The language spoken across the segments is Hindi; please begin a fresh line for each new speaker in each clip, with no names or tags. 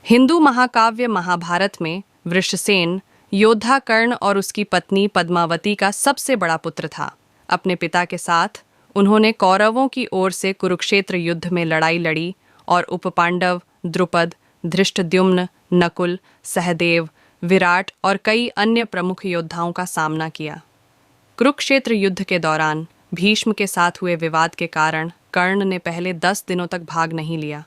हिंदू महाकाव्य महाभारत में वृषसेन योद्धा कर्ण और उसकी पत्नी पद्मावती का सबसे बड़ा पुत्र था। अपने पिता के साथ उन्होंने कौरवों की ओर से कुरुक्षेत्र युद्ध में लड़ाई लड़ी और उपपांडव द्रुपद, धृष्टद्युम्न, नकुल, सहदेव, विराट और कई अन्य प्रमुख योद्धाओं का सामना किया। कुरुक्षेत्र युद्ध के दौरान भीष्म के साथ हुए विवाद के कारण कर्ण ने पहले 10 दिनों तक भाग नहीं लिया।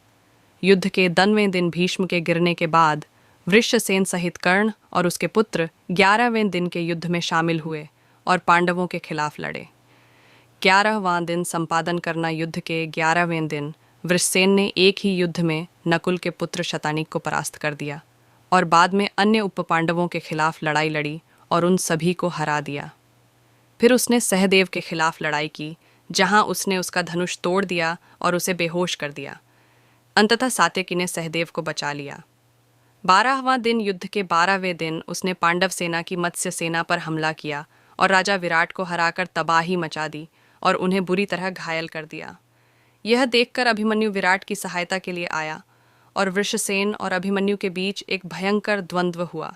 युद्ध के 10वें दिन भीष्म के गिरने के बाद वृषसेन सहित कर्ण और उसके पुत्र 11वें दिन के युद्ध में शामिल हुए और पांडवों के खिलाफ लड़े। 11वां दिन संपादन करना युद्ध के 11वें दिन वृषसेन ने एक ही युद्ध में नकुल के पुत्र शतानीक को परास्त कर दिया और बाद में अन्य उपपांडवों के खिलाफ लड़ाई लड़ी और उन सभी को हरा दिया। फिर उसने सहदेव के खिलाफ लड़ाई की, जहां उसने उसका धनुष तोड़ दिया और उसे बेहोश कर दिया। अंततः सात्यकी ने सहदेव को बचा लिया। 12वां दिन युद्ध के 12वें दिन उसने पांडव सेना की मत्स्य सेना पर हमला किया और राजा विराट को हराकर तबाही मचा दी और उन्हें बुरी तरह घायल कर दिया। यह देखकर अभिमन्यु विराट की सहायता के लिए आया और वृषसेन और अभिमन्यु के बीच एक भयंकर द्वंद्व हुआ।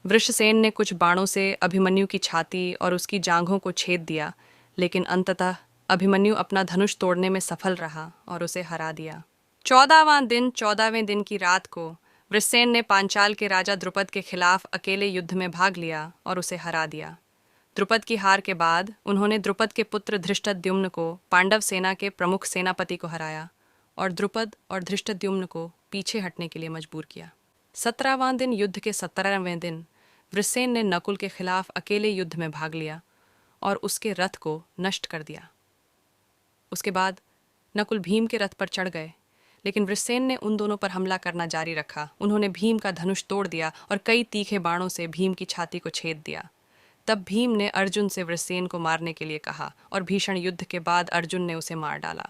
वृषसेन ने कुछ बाणों से अभिमन्यु की छाती और उसकी जांघों को छेद दिया, लेकिन अंततः अभिमन्यु अपना धनुष तोड़ने में सफल रहा और उसे हरा दिया। 14वें दिन की रात को वृषसेन ने पांचाल के राजा द्रुपद के खिलाफ अकेले युद्ध में भाग लिया और उसे हरा दिया। द्रुपद की हार के बाद उन्होंने द्रुपद के पुत्र धृष्टद्युम्न को पांडव सेना के प्रमुख सेनापति को हराया और द्रुपद और धृष्टद्युम्न को पीछे हटने के लिए मजबूर किया। 17वां दिन युद्ध के 17वें दिन वृषसेन ने नकुल के खिलाफ अकेले युद्ध में भाग लिया और उसके रथ को नष्ट कर दिया। उसके बाद नकुल भीम के रथ पर चढ़ गए, लेकिन वृषसेन ने उन दोनों पर हमला करना जारी रखा। उन्होंने भीम का धनुष तोड़ दिया और कई तीखे बाणों से भीम की छाती को छेद दिया। तब भीम ने अर्जुन से वृषसेन को मारने के लिए कहा और भीषण युद्ध के बाद अर्जुन ने उसे मार डाला।